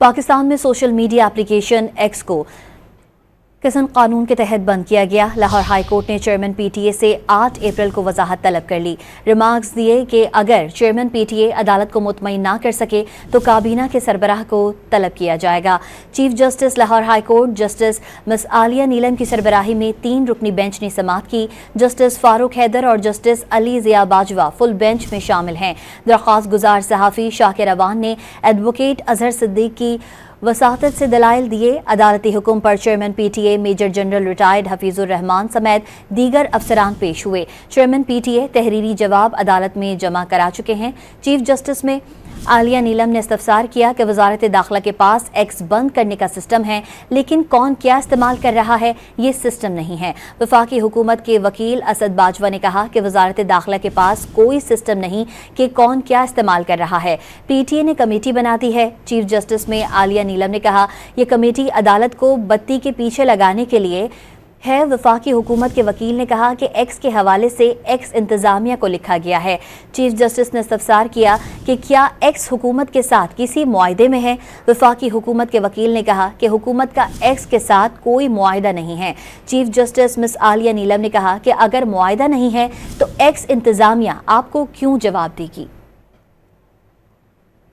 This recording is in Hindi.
पाकिस्तान में सोशल मीडिया एप्लीकेशन एक्स को किसन कानून के तहत बंद किया गया। लाहौर हाई कोर्ट ने चेयरमैन पीटीए से 8 अप्रैल को वजाहत तलब कर ली। रिमार्क्स दिए कि अगर चेयरमैन पीटीए अदालत को मुतमईन ना कर सके तो काबीना के सरबराह को तलब किया जाएगा। Chief justice Lahore high court justice Miss Aliya Neelam की सरबराही में 3 रुकनी बेंच ने समाअत की। जस्टिस फारूक हैदर और जस्टिस अली जिया बाजवा फुल बेंच में शामिल हैं। दरख्वास्त गुजार सहाफ़ी शाकिर अवान ने एडवोकेट अजहर सिद्दीक की वसातत से दलाइल दिए। अदालती हुक्म पर chairman PTA major general retired Hafeezur Rehman समेत दीगर अफसरान पेश हुए। चेयरमैन पीटीए तहरीरी जवाब अदालत में जमा करा चुके हैं। चीफ जस्टिस में आलिया नीलम ने इस्तफसार किया कि वजारत दाखिला के पास एक्स बंद करने का सिस्टम है, लेकिन कौन क्या इस्तेमाल कर रहा है ये सिस्टम नहीं है। वफाकी हुकूमत के वकील असद बाजवा ने कहा कि वजारत दाखिला के पास कोई सिस्टम नहीं कि कौन क्या इस्तेमाल कर रहा है। पीटीए ने कमेटी बना दी है। चीफ जस्टिस में आलिया नीलम ने कहा यह कमेटी अदालत को बत्ती के पीछे लगाने के लिए है। वफाकी हुकूमत के वकील ने कहा कि एक्स के हवाले से एक्स इंतजामिया को लिखा गया है। चीफ जस्टिस ने इस्तफसार किया कि क्या एक्स हुकूमत के साथ किसी मुआहदे में है। वफाकी हुकूमत के वकील ने कहा कि हुकूमत का एक्स के साथ कोई मुआहदा नहीं है। चीफ जस्टिस मिस आलिया नीलम ने कहा कि अगर मुआहदा नहीं है तो एक्स इंतजामिया आपको क्यों जवाब देगी।